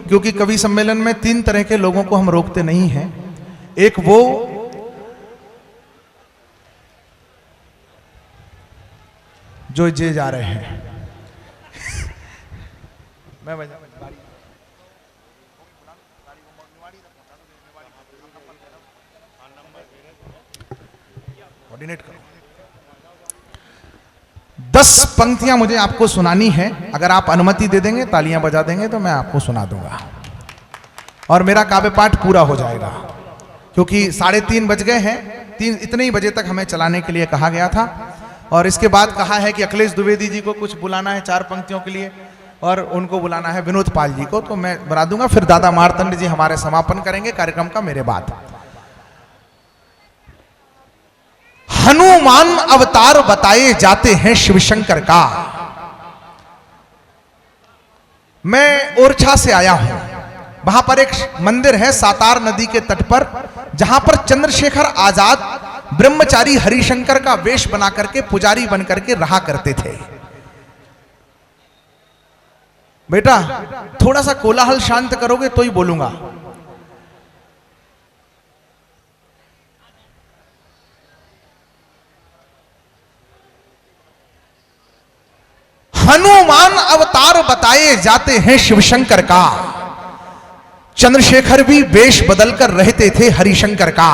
क्योंकि कवि सम्मेलन में 3 तरह के लोगों को हम रोकते नहीं हैं। एक वो जो जे जा रहे हैं मैं कोऑर्डिनेट करो। 10 पंक्तियां मुझे आपको सुनानी है। अगर आप अनुमति दे देंगे, तालियां बजा देंगे तो मैं आपको सुना दूंगा और मेरा काव्य पाठ पूरा हो जाएगा, क्योंकि 3:30 बज गए हैं। 3 इतने ही बजे तक हमें चलाने के लिए कहा गया था और इसके बाद कहा है कि अखिलेश द्विवेदी जी को कुछ बुलाना है 4 पंक्तियों के लिए और उनको बुलाना है विनोद पाल जी को, तो मैं बुला दूंगा। फिर दादा मार्तंड जी हमारे समापन करेंगे कार्यक्रम का मेरे बाद। हनुमान अवतार बताए जाते हैं शिवशंकर का। मैं ओरछा से आया हूं, वहां पर एक मंदिर है सातार नदी के तट पर, जहां पर चंद्रशेखर आजाद ब्रह्मचारी हरिशंकर का वेश बना करके पुजारी बन करके रहा करते थे। बेटा थोड़ा सा कोलाहल शांत करोगे तो ही बोलूंगा। हनुमान अवतार बताए जाते हैं शिवशंकर का, चंद्रशेखर भी वेश बदलकर रहते थे हरिशंकर का।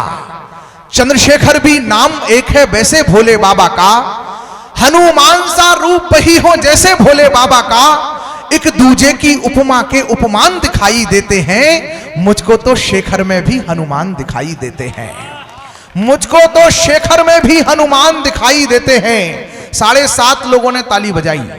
चंद्रशेखर भी नाम एक है वैसे भोले बाबा का, हनुमान सा रूप वही हो जैसे भोले बाबा का। एक दूजे की उपमा के उपमान दिखाई देते हैं, मुझको तो शेखर में भी हनुमान दिखाई देते हैं, मुझको तो शेखर में भी हनुमान दिखाई देते हैं। 7:30 लोगों ने ताली बजाई।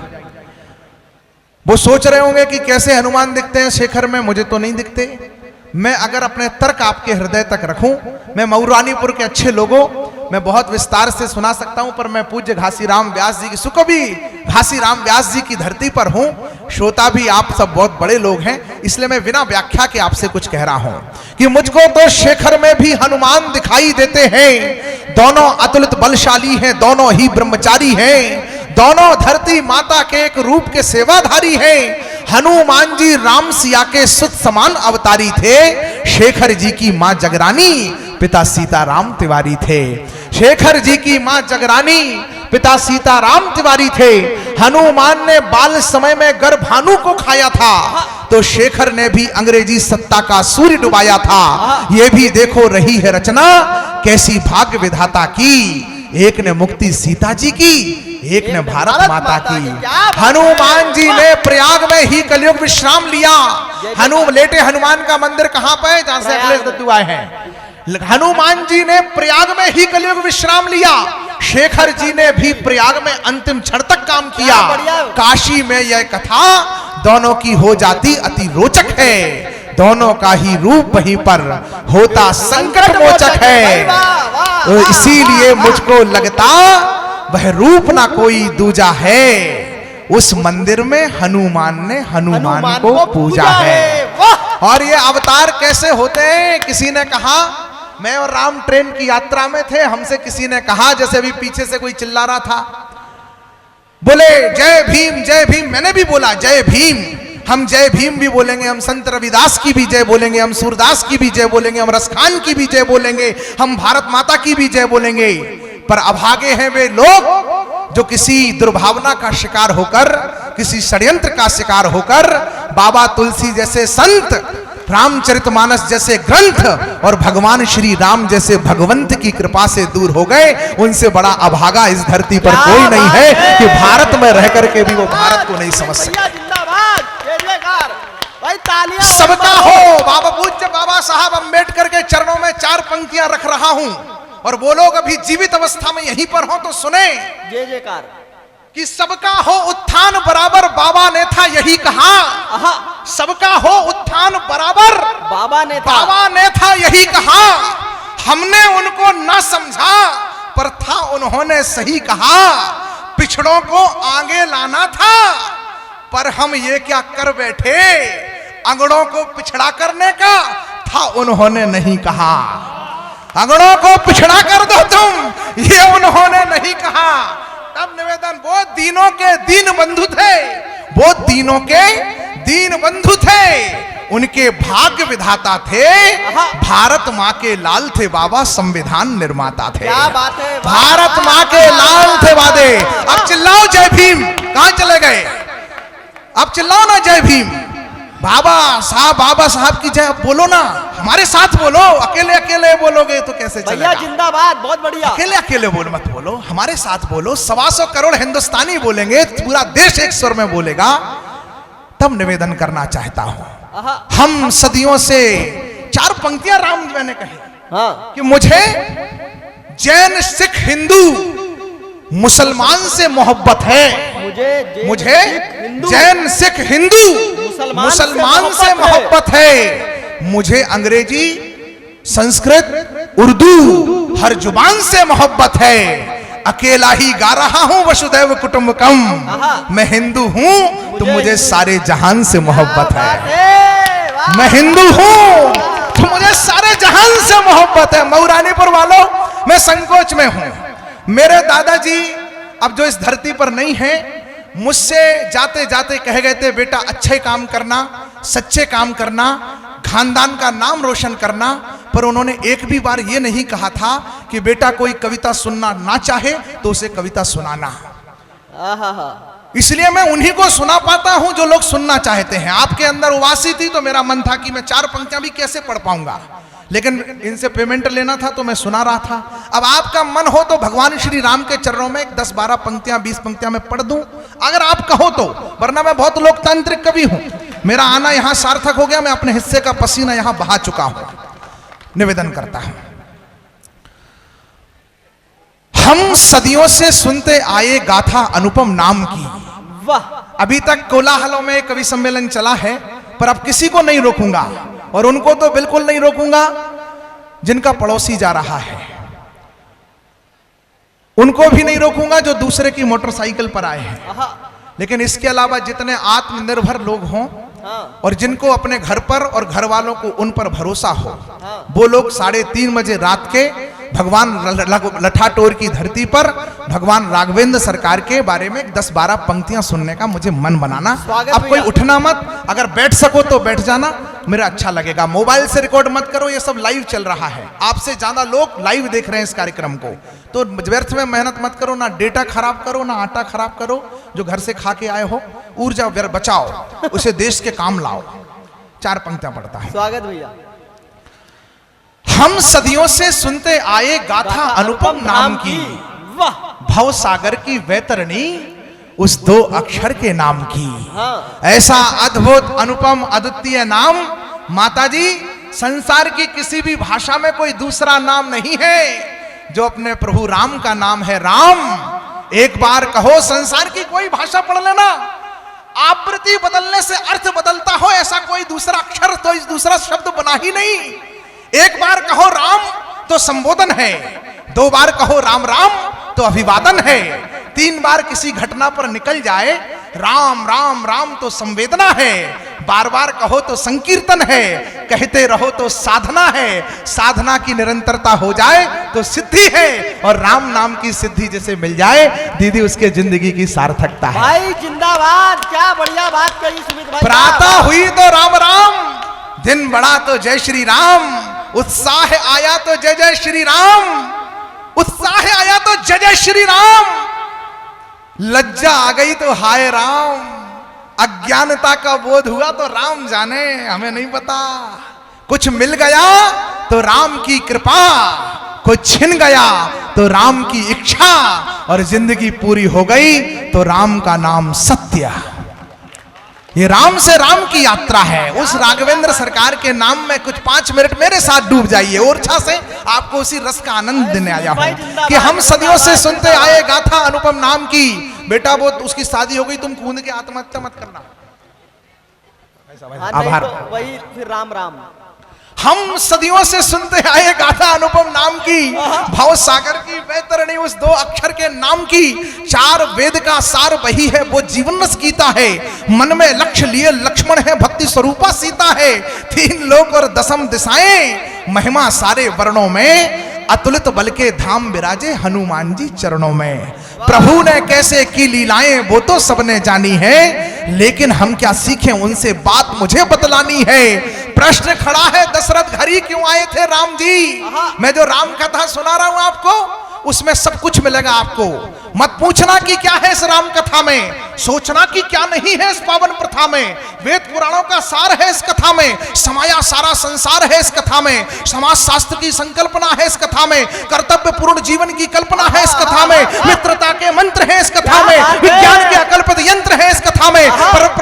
वो सोच रहे होंगे कि कैसे हनुमान दिखते हैं शेखर में, मुझे तो नहीं दिखते। मैं अगर अपने तर्क आपके हृदय तक रखूं, मैं मऊरानीपुर के अच्छे लोगों, मैं बहुत विस्तार से सुना सकता हूं, पर मैं पूज्य घासीराम व्यास जी की सुकवि घासीराम व्यास जी की धरती पर हूं। श्रोता भी आप सब बहुत बड़े लोग हैं, इसलिए मैं बिना व्याख्या के आपसे कुछ कह रहा हूं कि मुझको तो शेखर में भी हनुमान दिखाई देते हैं। दोनों अतुलित बलशाली हैं, दोनों ही ब्रह्मचारी हैं, दोनों धरती माता के एक रूप के सेवाधारी हैं। हनुमान जी राम सिया के सुत समान अवतारी थे, शेखर जी की मां जगरानी पिता सीताराम तिवारी थे। शेखर जी की मां जगरानी पिता सीताराम तिवारी थे। हनुमान ने बाल समय में गर्भानु को खाया था, तो शेखर ने भी अंग्रेजी सत्ता का सूर्य डुबाया था। ये भी देखो रही है रचना कैसी भाग्य विधाता की, एक ने मुक्ति सीता जी की, एक ने भारत माता की। हनुमान जी ने प्रयाग में ही कलयुग विश्राम लिया। लेटे हनुमान का मंदिर कहां पर है, जहां से अखिलेश दत्तू आए हैं। हनुमान जी ने प्रयाग में ही कलयुग विश्राम लिया, शेखर जी ने भी प्रयाग में अंतिम क्षण तक काम किया। काशी में यह कथा दोनों की हो जाती अति रोचक है, दोनों का ही रूप वहीं पर होता संकट मोचक है। तो इसीलिए मुझको लगता वह रूप ना कोई दूजा है, उस मंदिर में हनुमान ने हनुमान को पूजा है। और ये अवतार कैसे होते हैं, किसी ने कहा, मैं और राम ट्रेन की यात्रा में थे, हमसे किसी ने कहा, जैसे अभी पीछे से कोई चिल्ला रहा था, बोले जय भीम जय भीम। मैंने भी बोला जय भीम, हम जय भीम भी बोलेंगे, हम संत रविदास की भी जय बोलेंगे, हम सूरदास की भी जय बोलेंगे, हम रसखान की भी जय बोलेंगे, हम भारत माता की भी जय बोलेंगे। पर अभागे हैं वे लोग जो किसी दुर्भावना का शिकार होकर, किसी षड्यंत्र का शिकार होकर बाबा तुलसी जैसे संत, रामचरितमानस जैसे ग्रंथ और भगवान श्री राम जैसे भगवंत की कृपा से दूर हो गए। उनसे बड़ा अभागा इस धरती पर कोई नहीं है कि भारत में रह करके भी वो भारत को नहीं समझ सकते। सबका हो। बाबा पूज्य बाबा साहब अम्बेडकर के चरणों में 4 पंक्तियां रख रहा हूं, और वो लोग अभी जीवित अवस्था में यहीं पर हो तो सुने। जय जयकार। कि सबका हो उत्थान बराबर, बाबा ने था यही कहा। सबका हो उत्थान बराबर, बाबा ने था यही कहा। हमने उनको न समझा, पर था उन्होंने सही कहा। पिछड़ों को आगे लाना था, पर हम ये क्या कर बैठे, अगड़ों को पिछड़ा करने का था उन्होंने नहीं कहा। अगड़ों को पिछड़ा कर दो तुम, ये उन्होंने नहीं कहा। तब निवेदन, वो दीनों के दीन बंधु थे, वो दीनों के दीन बंधु थे, उनके भाग्य विधाता थे, भारत माँ के लाल थे बाबा, संविधान निर्माता थे। क्या बात है, भारत माँ के लाल थे वादे। अब चिल्लाओ जय भीम। कहां चले गए? अब चिल्लाओ ना जय भीम। बाबा साहब की जय बोलो ना, हमारे साथ बोलो। अकेले अकेले बोलोगे तो कैसे चलेगा? भैया जिंदाबाद, बहुत बढ़िया। अकेले अकेले मत बोलो, हमारे साथ बोलो। 125 करोड़ हिंदुस्तानी बोलेंगे, पूरा देश एक स्वर में बोलेगा, तब निवेदन करना चाहता हूं। हम सदियों से 4 पंक्तियां राम जी ने कही कि मुझे जैन सिख हिंदू मुसलमान से मोहब्बत है। मुझे जैन सिख हिंदू मुसलमान से मोहब्बत है। मुझे अंग्रेजी संस्कृत उर्दू हर जुबान से मोहब्बत है। अकेला ही गा रहा हूं वसुदैव कुटुंबकम। मैं हिंदू हूं तो मुझे सारे जहान से मोहब्बत है। मैं हिंदू हूं तो मुझे सारे जहान से मोहब्बत है। मऊरानीपुर वालों, मैं संकोच में हूं। मेरे दादाजी अब जो इस धरती पर नहीं है, मुझसे जाते जाते कह गए थे, बेटा अच्छे काम करना, सच्चे काम करना, खानदान का नाम रोशन करना। पर उन्होंने एक भी बार ये नहीं कहा था कि बेटा कोई कविता सुनना ना चाहे तो उसे कविता सुनाना। इसलिए मैं उन्हीं को सुना पाता हूं जो लोग सुनना चाहते हैं। आपके अंदर उवासी थी तो मेरा मन था कि मैं 4 पंक्तियां भी कैसे पढ़ पाऊंगा, लेकिन इनसे पेमेंट लेना था तो मैं सुना रहा था। अब आपका मन हो तो भगवान श्री राम के चरणों में 10-12 पंक्तियां 20 पंक्तियां मैं पढ़ दूं, अगर आप कहो तो। वरना मैं बहुत लोकतांत्रिक कवि हूं, मेरा आना यहां सार्थक हो गया, मैं अपने हिस्से का पसीना यहां बहा चुका हूं। निवेदन करता हूं, हम सदियों से सुनते आए गाथा अनुपम नाम की। वाह। अभी तक कोलाहलों में कवि सम्मेलन चला है, पर अब किसी को नहीं रोकूंगा, और उनको तो बिल्कुल नहीं रोकूंगा जिनका पड़ोसी जा रहा है। उनको भी नहीं रोकूंगा जो दूसरे की मोटरसाइकिल पर आए हैं। लेकिन इसके अलावा जितने आत्मनिर्भर लोग हों और जिनको अपने घर पर और घर वालों को उन पर भरोसा हो, वो लोग 3:30 बजे रात के भगवान लठाटोर की धरती पर भगवान राघवेंद्र सरकार के बारे में 10-12 पंक्तियां सुनने का मुझे मन बनाना। अब कोई उठना मत, अगर बैठ सको तो बैठ जाना, मेरा अच्छा लगेगा। मोबाइल से रिकॉर्ड मत करो, ये सब लाइव चल रहा है, आपसे ज्यादा लोग लाइव देख रहे हैं इस कार्यक्रम को। तो व्यर्थ में मेहनत मत करो, ना डेटा खराब करो, ना आटा खराब करो। जो घर से खा के आए हो, ऊर्जा बचाओ, उसे देश के काम लाओ। 4 पंक्तियां पढ़ता है। स्वागत भैया। हम सदियों से सुनते आए गाथा अनुपम नाम की। वाह। भव सागर की वैतरणी उस 2 अक्षर के नाम की। ऐसा अद्भुत अनुपम अद्वितीय नाम माताजी संसार की किसी भी भाषा में कोई दूसरा नाम नहीं है जो अपने प्रभु राम का नाम है राम। एक बार कहो, संसार की कोई भाषा पढ़ लेना, आवृत्ति बदलने से अर्थ बदलता हो, ऐसा कोई दूसरा अक्षर तो इस दूसरा शब्द बना ही नहीं। एक बार कहो राम तो संबोधन है, 2 बार कहो राम राम तो अभिवादन है, 3 बार किसी घटना पर निकल जाए राम राम राम तो संवेदना है, बार बार कहो तो संकीर्तन है, कहते रहो तो साधना है, साधना की निरंतरता हो जाए तो सिद्धि है, और राम नाम की सिद्धि जैसे मिल जाए दीदी उसके जिंदगी की सार्थकता है। भाई जिंदाबाद, क्या बढ़िया बात कही सुमित भाई। प्रातः हुई तो राम राम, दिन बढ़ा तो जय श्री राम, उत्साह आया तो जय जय श्री राम, उत्साह आया तो जय जय श्री राम, लज्जा आ गई तो हाय राम, अज्ञानता का बोध हुआ तो राम जाने, हमें नहीं पता। कुछ मिल गया तो राम की कृपा, कुछ छिन गया तो राम की इच्छा, और जिंदगी पूरी हो गई तो राम का नाम सत्य। ये राम से राम की यात्रा है। उस राघवेंद्र सरकार के नाम में कुछ 5 मिनट मेरे साथ डूब जाइए। ओरछा से आपको उसी रस का आनंद देने आया हूं कि हम सदियों से सुनते आए गाथा अनुपम नाम की। बेटा वो उसकी शादी हो गई, तुम कूद के आत्महत्या मत करना। आभार। वही फिर राम राम। हम सदियों से सुनते आए गाथा अनुपम नाम की, भव सागर की वैतरणी उस 2 अक्षर के नाम की। 4 वेद का सार वही है, वो जीवन रस गीता है। मन में लक्ष्य लिए लक्ष्मण है, भक्ति स्वरूपा सीता है। 3 लोक और 10 दिशाएं, महिमा सारे वर्णों में, अतुलित बल के धाम विराजे हनुमान जी चरणों में। प्रभु ने कैसे की लीलाएं वो तो सबने जानी है, लेकिन हम क्या सीखें उनसे, बात मुझे बतलानी है। प्रश्न खड़ा है दशरथ, घर ही क्यों आए थे राम जी? मैं जो राम कथा सुना रहा हूं आपको, उसमें सब कुछ मिलेगा आपको। मत पूछना कि क्या है इस राम कथा में, सोचना कि क्या नहीं है इस पावन प्रथा में। वेद पुराणों का सार है इस कथा में, समाया सारा संसार है इस कथा में, समाज शास्त्र की संकल्पना है इस कथा में, कर्तव्य पूर्ण जीवन की कल्पना है इस कथा में, मित्रता के मंत्र है इस कथा में, विज्ञान के अकल्पित यंत्र है इस कथा में,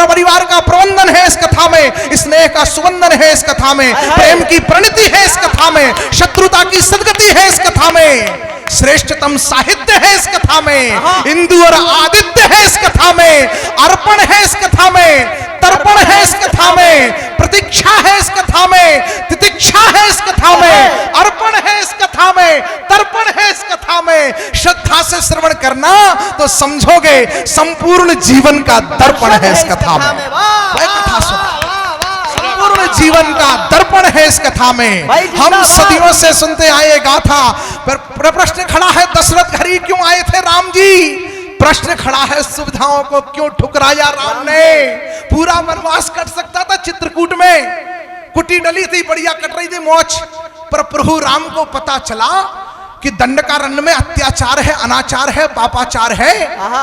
परिवार का प्रबंधन है इस कथा में, स्नेह का सुबंधन है इस कथा में, प्रेम की प्रणति है इस कथा में, शत्रुता की सदगति है इस कथा में, श्रेष्ठतम साहित्य है इस कथा में, इंदु और आदित्य है इस कथा में, अर्पण है इस कथा में, तर्पण है इस कथा में, प्रतीक्षा है इस कथा में, तितिक्षा है इस कथा में, अर्पण है इस कथा में, तर्पण है इस कथा में। श्रद्धा से श्रवण करना तो समझोगे संपूर्ण जीवन का दर्पण है इस कथा में। वह कथा सुना, संपूर्ण जीवन का दर्पण है इस कथा में। हम सदियों से सुनते आए गाथा, पर प्रश्न खड़ा है दशरथ, घर ही क्यों आए थे राम जी? प्रश्न खड़ा है सुविधाओं को क्यों ठुकराया राम ने? पूरा वनवास कट सकता था चित्रकूट में, कुटी डली थी, बढ़िया कट रही थी मौज, पर प्रभु राम को पता चला कि दंडकारण्य में अत्याचार है, अनाचार है, पापाचार है,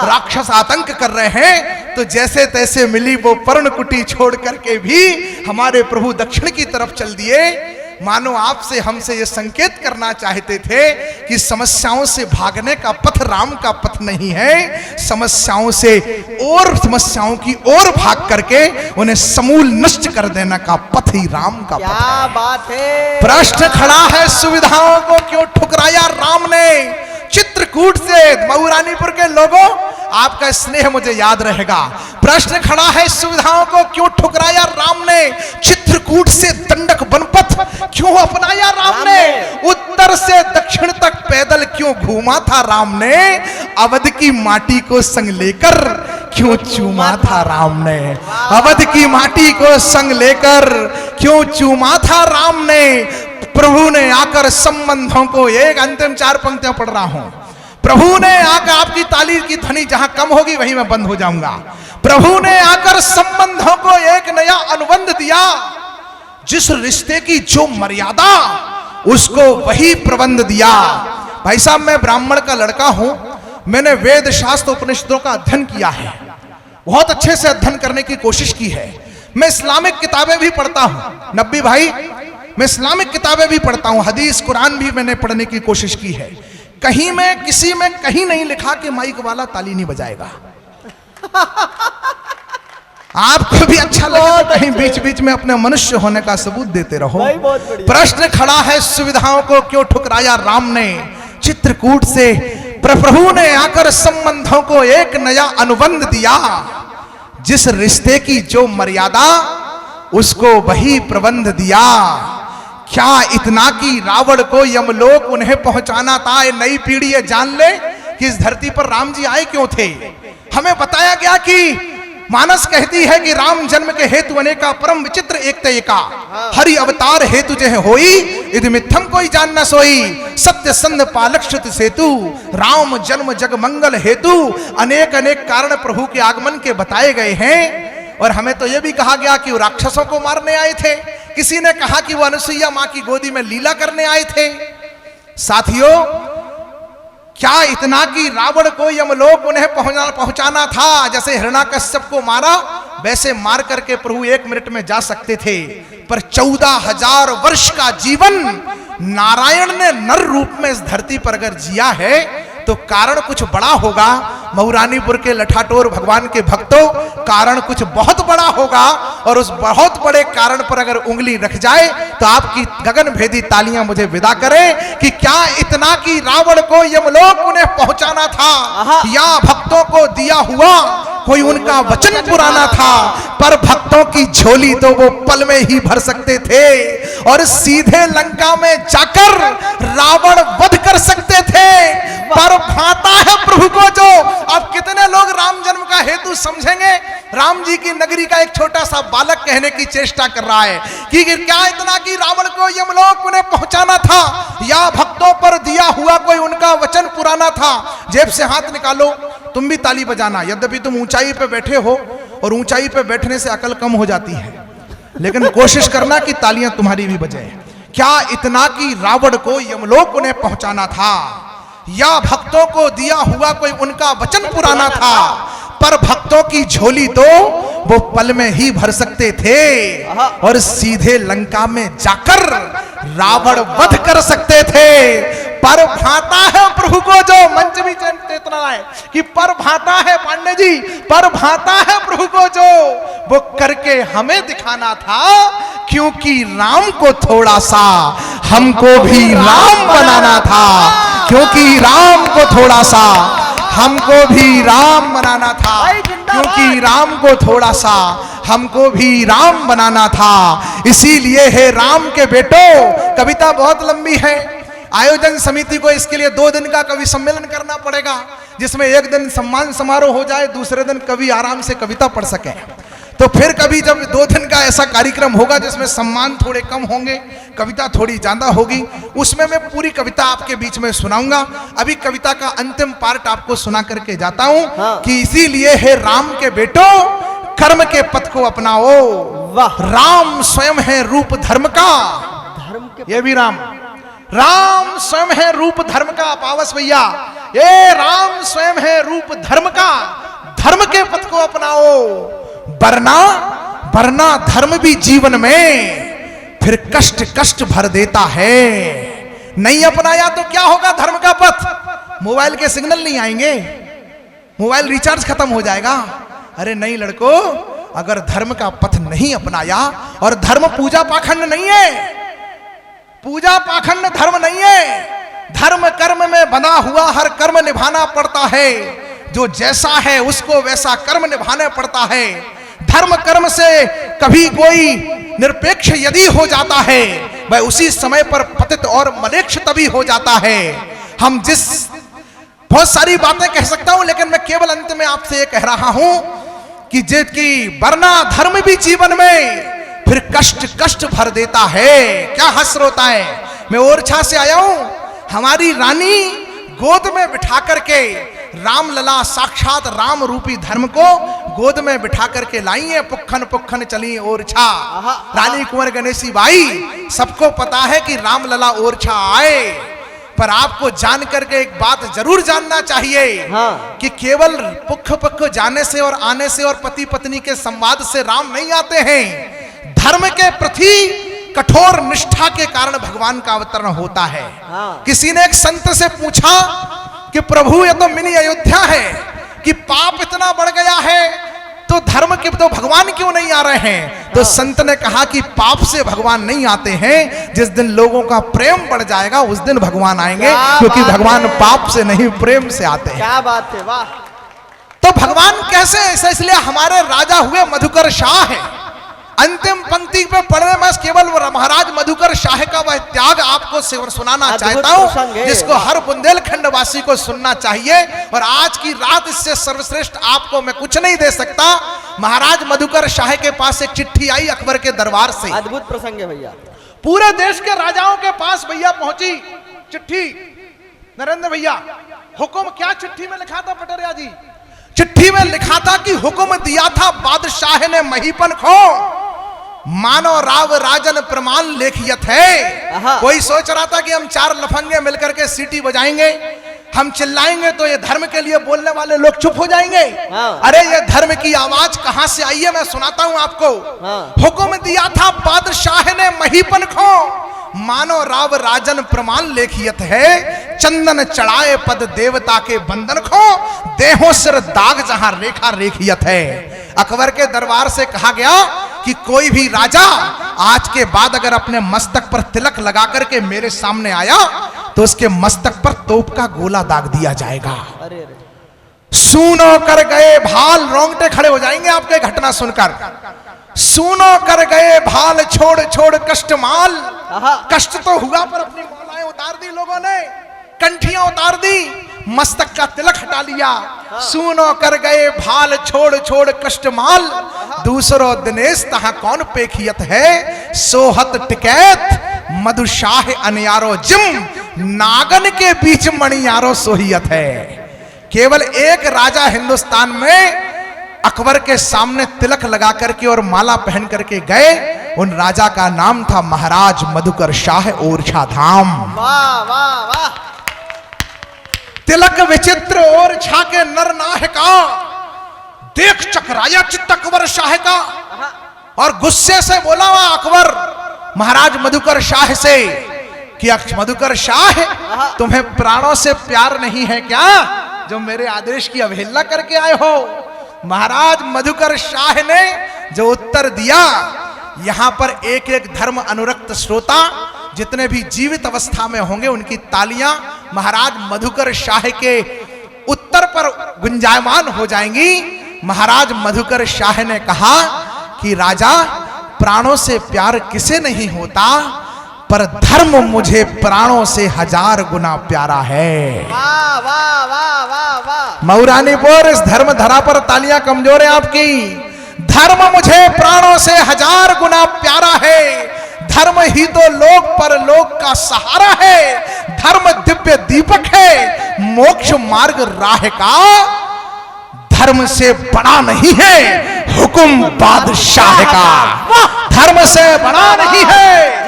राक्षस आतंक कर रहे हैं। तो जैसे तैसे मिली वो पर्णकुटी छोड़ करके भी हमारे प्रभु दक्षिण की तरफ चल दिए। मानो आपसे हमसे ये संकेत करना चाहते थे कि समस्याओं से भागने का पथ राम का पथ नहीं है, समस्याओं से और समस्याओं की ओर भाग करके उन्हें समूल नष्ट कर देने का पथ ही राम का पथ है। क्या बात है। प्रश्न खड़ा है सुविधाओं को क्यों ठुकराया राम ने? चित्रकूट से मऊरानीपुर के लोगों, आपका स्नेह मुझे याद रहेगा। प्रश्न खड़ा है सुविधाओं को क्यों ठुकराया राम ने? चित्रकूट से दंडक बनपथ क्यों अपनाया राम ने? उत्तर से दक्षिण तक पैदल क्यों घूमा था राम ने? अवध की माटी को संग लेकर क्यों चूमा था राम ने? अवध की माटी को संग लेकर क्यों चूमा था राम ने? प्रभु ने आकर संबंधों को, एक अंतिम 4 पंक्तियां पढ़ रहा हूं, प्रभु ने आकर, आपकी ताली की ध्वनि जहां कम होगी वहीं मैं बंद हो जाऊंगा। प्रभु ने आकर संबंधों को एक नया अनुबंध दिया, जिस रिश्ते की जो मर्यादा उसको वही प्रबंध दिया। भाई साहब, मैं ब्राह्मण का लड़का हूं, मैंने वेद शास्त्र उपनिषदों का अध्ययन किया है, बहुत अच्छे से अध्ययन करने की कोशिश की है। मैं इस्लामिक किताबें भी पढ़ता हूं, नब्बी भाई, मैं इस्लामिक किताबें भी पढ़ता हूं, हदीस कुरान भी मैंने पढ़ने की कोशिश की है। कहीं में किसी में कहीं नहीं लिखा कि माइक वाला ताली नहीं बजाएगा। आपको भी अच्छा लगे तो कहीं बीच बीच में अपने मनुष्य होने का सबूत देते रहो। प्रश्न खड़ा है सुविधाओं को क्यों ठुकराया राम ने? चित्रकूट से प्रभु ने आकर संबंधों को एक नया अनुबंध दिया, जिस रिश्ते की जो मर्यादा उसको वही प्रबंध दिया। क्या इतना कि रावण को यमलोक उन्हें पहुंचाना था? ये नई पीढ़ी ये जान ले कि इस धरती पर राम जी आए क्यों थे। हमें बताया गया कि मानस कहती है कि राम जन्म के हेतु अनेका परम विचित्र एक एका, हरि अवतार हेतु जह होई, इधि मिथ्यम कोई जान न सोई, सत्य संध पालक श्रुति सेतु, राम जन्म जग मंगल हेतु। अनेक अनेक कारण प्रभु के आगमन के बताए गए हैं। और हमें तो यह भी कहा गया कि वो राक्षसों को मारने आए थे, किसी ने कहा कि वो अनुसुईया मां की गोदी में लीला करने आए थे। साथियों, क्या इतना कि रावण को यमलोक उन्हें पहुंचाना था? जैसे हिरण्याकश्यप को मारा वैसे मार करके प्रभु 1 मिनट में जा सकते थे, पर 14,000 वर्ष का जीवन नारायण ने नर रूप में इस धरती पर अगर जिया है तो कारण कुछ बड़ा होगा। मऊरानीपुर के लठाटोर भगवान के भक्तों, कारण कुछ बहुत बड़ा होगा, और उस बहुत बड़े कारण पर अगर उंगली रख जाए तो आपकी गगन भेदी तालियां मुझे विदा करें कि क्या इतना कि रावण को यमलोक उन्हें पहुंचाना था, या भक्तों को दिया हुआ कोई उनका वचन पुराना था, पर भक्तों की झोली तो वो पल में ही भर सकते थे और सीधे लंका में जाकर रावण वध कर सकते थे। पर भाता है प्रभु को जो। अब कितने लोग राम जन्म का हेतु समझेंगे? राम जी की नगरी का एक छोटा सा बालक कहने की चेष्टा कर रहा है कि क्या इतना कि रावण को यमलोक उन्हें पहुंचाना था, या भक्तों पर दिया हुआ कोई उनका वचन पुराना था। जेब से हाथ निकालो, तुम भी ताली बजाना। यद्यपि तुम ऊंचाई पे बैठे हो और ऊंचाई पे बैठने से अकल कम हो जाती है, लेकिन कोशिश करना कि तालियां तुम्हारी भी बजे। क्या इतना कि रावण को यमलोक उन्हें पहुंचाना था, या भक्तों को दिया हुआ कोई उनका वचन पुराना था। पर भक्तों की झोली तो वो पल में ही भर सकते थे और सीधे लंका में जाकर रावण वध कर सकते थे। पर भाता है प्रभु को जो। मंच भी चेतना है कि पर भाता है, पांडे जी, पर भाता है प्रभु को जो वो करके हमें दिखाना था। क्योंकि राम को थोड़ा सा हमको भी राम बनाना था, क्योंकि राम को थोड़ा सा हमको भी राम बनाना था, क्योंकि राम को थोड़ा सा हमको भी राम बनाना था। इसीलिए है राम के बेटो। कविता बहुत लंबी है, आयोजन समिति को इसके लिए 2 दिन का कवि सम्मेलन करना पड़ेगा, जिसमें एक दिन सम्मान समारोह हो जाए, दूसरे दिन कवि आराम से कविता पढ़ सके। तो फिर कभी जब 2 दिन का ऐसा कार्यक्रम होगा जिसमें सम्मान थोड़े कम होंगे, कविता थोड़ी ज्यादा होगी, उसमें मैं पूरी कविता आपके बीच में सुनाऊंगा। अभी कविता का अंतिम पार्ट आपको सुना करके जाता हूं। कि इसीलिए है राम के बेटो कर्म के पथ को अपनाओ। वाह। राम स्वयं है रूप धर्म का। धर्म के ये भी राम स्वयं है रूप धर्म का। पावस भैया, ये राम स्वयं है रूप धर्म का। धर्म के पथ को अपनाओ, वरना धर्म भी जीवन में फिर कष्ट कष्ट भर देता है। नहीं अपनाया तो क्या होगा धर्म का पथ? मोबाइल के सिग्नल नहीं आएंगे, मोबाइल रिचार्ज खत्म हो जाएगा। अरे नहीं लड़को, अगर धर्म का पथ नहीं अपनाया, और धर्म पूजा पाखंड नहीं है, पूजा पाखंड धर्म नहीं है। धर्म कर्म में बंधा हुआ हर कर्म निभाना पड़ता है। जो जैसा है उसको वैसा कर्म निभाना पड़ता है। धर्म कर्म से कभी कोई निरपेक्ष यदि हो जाता है, वह उसी समय पर पतित और मलेच्छ तभी हो जाता है। हम जिस बहुत सारी बातें कह सकता हूं, लेकिन मैं केवल अंत में आपसे ये कह रहा हूं कि वरना धर्म भी जीवन में फिर कष्ट कष्ट भर देता है। क्या हस्र होता है। मैं ओरछा से आया हूं, हमारी रानी गोद में बिठा करके रामलला साक्षात राम रूपी धर्म को गोद में बिठा करके लाई है। पुखन पुखन चली ओरछा। रानी कुंवर गणेशी बाई, सबको पता है कि रामलला ओरछा आए, पर आपको जान करके एक बात जरूर जानना चाहिए। कि केवल पुख पुख जाने से और आने से और पति पत्नी के संवाद से राम नहीं आते हैं। धर्म के प्रति कठोर निष्ठा के कारण भगवान का अवतरण होता है। किसी ने एक संत से पूछा कि प्रभु ये तो मिनी अयोध्या है, कि पाप इतना बढ़ गया है तो धर्म के तो भगवान क्यों नहीं आ रहे हैं? तो संत ने कहा कि पाप से भगवान नहीं आते हैं, जिस दिन लोगों का प्रेम बढ़ जाएगा उस दिन भगवान आएंगे, क्योंकि भगवान पाप से नहीं प्रेम से आते हैं। क्या बात है, वाह। तो भगवान कैसे ऐसा? इसलिए हमारे राजा हुए मधुकर शाह है। अंतिम पंक्ति पे पढ़ने में केवल महाराज मधुकर शाह का वह त्याग आपको सुनाना चाहता हूं, जिसको हर बुंदेलखंड वासी को सुनना चाहिए। और आज की रात इससे सर्वश्रेष्ठ आपको मैं कुछ नहीं दे सकता। महाराज मधुकर शाह के पास एक चिट्ठी आई अकबर के दरबार से। अद्भुत प्रसंग है भैया। पूरे देश के राजाओं के पास भैया पहुंची चिट्ठी। नरेंद्र भैया, हुक्म क्या चिट्ठी में लिखा था पटरिया जी? चिट्ठी में लिखा था कि हुक्म दिया था बादशाह ने महीपन खो, मानो राव राजन प्रमाण लेखियत है। कोई सोच रहा था कि हम 4 लफंगे मिलकर के सीटी बजाएंगे, हम चिल्लाएंगे तो ये धर्म के लिए बोलने वाले लोग चुप हो जाएंगे। अरे ये धर्म की आवाज कहां से आई है, मैं सुनाता हूं आपको। हुक्म दिया था बादशाह ने महीपन खो, मानो राव राजन प्रमाण लेखियत है। चंदन चढ़ाए पद देवता के बंधन खो, देहों सिर दाग जहां रेखा रेखियत है। अकबर के दरबार से कहा गया कि कोई भी राजा आज के बाद अगर अपने मस्तक पर तिलक लगा करके मेरे सामने आया तो उसके मस्तक पर तोप का गोला दाग दिया जाएगा। अरे सूनो कर गए भाल, रोंगटे खड़े हो जाएंगे आपके घटना सुनकर। सूनो कर गए भाल छोड़ छोड़ कष्ट माल। कष्ट तो हुआ पर अपनी मालाएं उतार दी लोगों ने, कंठियां उतार दी, मस्तक का तिलक हटा लिया, सूनो कर गए भाल छोड़ छोड़ कष्टमाल, दूसरो दिनेश तहां कौन पेखियत है, सोहत टिकैत मधुशाह अनयारो जिम, नागन के बीच मणियारो सोहियत है। केवल एक राजा हिंदुस्तान में अकबर के सामने तिलक लगा करके और माला पहन करके गए, उन राजा का नाम था महाराज मधुकर शाह ओरछा धाम। वाह वाह वाह। तिलक विचित्र ओरछा के नर नाह का, देख चकराया चित्त अकबर शाह का, और गुस्से से बोला हुआ अकबर महाराज मधुकर शाह से कि मधुकर शाह, तुम्हें प्राणों से प्यार नहीं है क्या, जो मेरे आदेश की अवहेलना करके आए हो। महाराज मधुकर शाह ने जो उत्तर दिया, यहां पर एक एक धर्म अनुरक्त श्रोता जितने भी जीवित अवस्था में होंगे उनकी तालियां महाराज मधुकर शाह के उत्तर पर गुंजायमान हो जाएंगी। महाराज मधुकर शाह ने कहा कि राजा, प्राणों से प्यार किसे नहीं होता, पर धर्म मुझे प्राणों से 1000 गुना प्यारा है। वाह वाह वाह वाह वाह। मऊरानीपुर, इस धर्म धरा पर तालियां कमजोर है आपकी। धर्म मुझे प्राणों से 1000 गुना प्यारा है, धर्म ही तो लोक पर लोक का सहारा है, धर्म दिव्य दीपक है मोक्ष मार्ग राह का, धर्म से बड़ा नहीं है हुक्म बादशाह का, धर्म से बड़ा नहीं है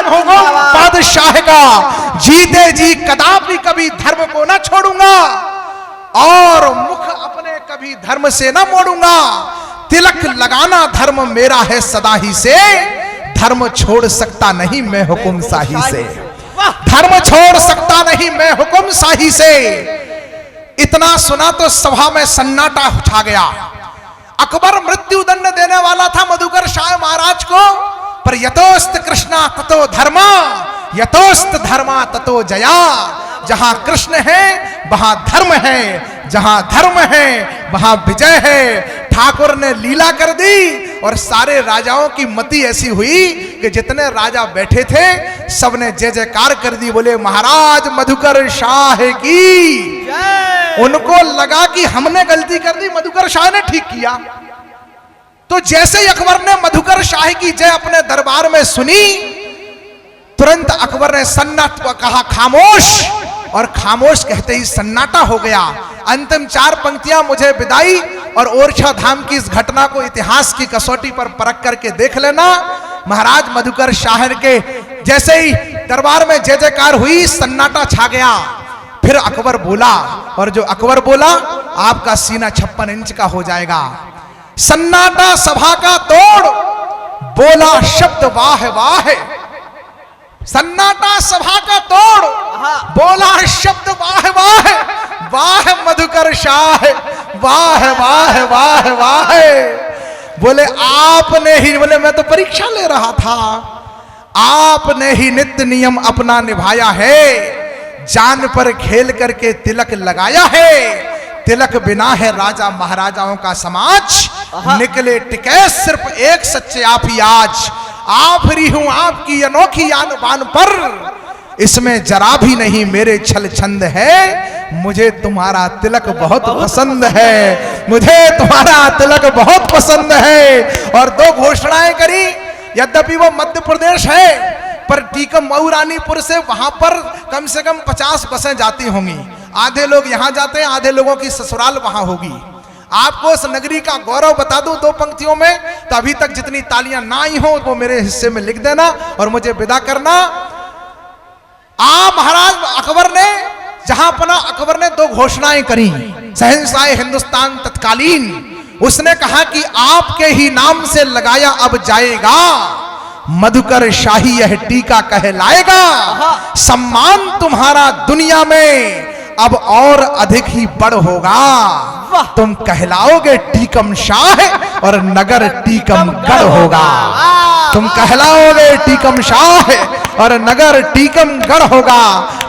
हुक्म बादशाह का, जीते जी कदापि कभी धर्म को ना छोड़ूंगा और मुख अपने कभी धर्म से ना मोड़ूंगा, तिलक लगाना धर्म मेरा है सदा ही से, धर्म छोड़ सकता नहीं मैं हुक्म शाही से, धर्म छोड़ सकता नहीं मैं हुक्म शाही से। इतना सुना तो सभा में सन्नाटा छा गया। अकबर मृत्यु दंड देने वाला था मधुकर शाह महाराज को, पर यतोस्त कृष्णा ततो धर्मा, यतोस्त धर्मा ततो जया, जहां कृष्ण है वहां धर्म है, जहां धर्म है वहां विजय है। ठाकुर ने लीला कर दी और सारे राजाओं की मति ऐसी हुई कि जितने राजा बैठे थे सबने जय जयकार कर दी, बोले महाराज मधुकर शाह की। उनको लगा कि हमने गलती कर दी, मधुकर शाह ने ठीक किया। तो जैसे ही अकबर ने मधुकर शाह की जय अपने दरबार में सुनी, तुरंत अकबर ने सन्नाट को कहा खामोश, और खामोश कहते ही सन्नाटा हो गया। अंतिम 4 पंक्तियां मुझे विदाई और ओरछा धाम की इस घटना को इतिहास की कसौटी पर परख करके देख लेना। महाराज मधुकर शाह के जैसे ही दरबार में जय जयकार हुई, सन्नाटा छा गया। फिर अकबर बोला, और जो अकबर बोला आपका सीना 56 इंच का हो जाएगा। सन्नाटा सभा का तोड़, बोला शब्द वाह वाह, सन्नाटा सभा का तोड़, बोला शब्द वाह वाह, वाह मधुकर शाह, वाह वाह वाह वाह। बोले आपने ही, बोले मैं तो परीक्षा ले रहा था, आपने ही नित्य नियम अपना निभाया है, जान पर खेल करके तिलक लगाया है, तिलक बिना है राजा महाराजाओं का समाज, निकले टिके सिर्फ एक सच्चे आप ही आज, आफरी हूं आपकी अनोखी आन बान पर, इसमें जरा भी नहीं मेरे छल छंद है, मुझे तुम्हारा तिलक बहुत पसंद है, मुझे तुम्हारा तिलक बहुत पसंद है। और 2 घोषणाएं करी। यद्यपि वो मध्य प्रदेश है, पर टीकम मऊरानीपुर से वहां पर कम से कम 50 बसें जाती होंगी। आधे लोग यहां जाते हैं, आधे लोगों की ससुराल वहां होगी। आपको इस नगरी का गौरव बता दूं 2 पंक्तियों में, तो अभी तक जितनी तालियां ना आई हो वो मेरे हिस्से में लिख देना और मुझे विदा करना। महाराज अकबर ने जहां अपना अकबर ने 2 घोषणाएं करी। शहंशाह हिंदुस्तान तत्कालीन, उसने कहा कि आपके ही नाम से लगाया अब जाएगा, मधुकर शाही यह टीका कहलाएगा, सम्मान तुम्हारा दुनिया में अब और अधिक ही बड़ होगा, तुम कहलाओगे टीकम शाह और नगर टीकमगढ़ होगा, तुम कहलाओगे टीकम शाह और नगर टीकमगढ़ होगा,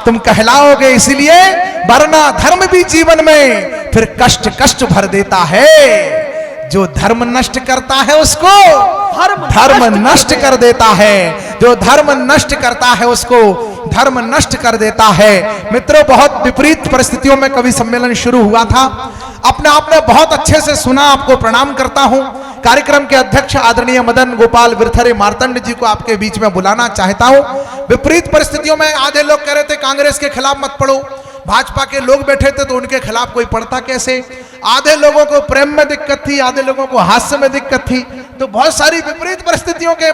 तुम कहलाओगे। इसलिए वरना धर्म भी जीवन में फिर कष्ट कष्ट भर देता है, जो धर्म नष्ट करता है उसको धर्म नष्ट कर देता है, जो धर्म नष्ट करता है उसको धर्म नष्ट कर देता है। मित्रों, बहुत विपरीत परिस्थितियों में कवि सम्मेलन शुरू हुआ था। अपने आपने बहुत अच्छे से सुना, आपको प्रणाम करता हूं। कार्यक्रम के अध्यक्ष आदरणीय मदन गोपाल विरथरे मार्तंड जी को आपके बीच में बुलाना चाहता हूं। विपरीत परिस्थितियों में आधे लोग कह रहे थे कांग्रेस के खिलाफ मत पढ़ो, भाजपा के लोग बैठे थे तो उनके खिलाफ कोई पढ़ता कैसे, आधे लोगों को प्रेम में दिक्कत थी, आधे लोगों को हास्य में दिक्कत थी। तो बहुत सारी विपरीत परिस्थितियों के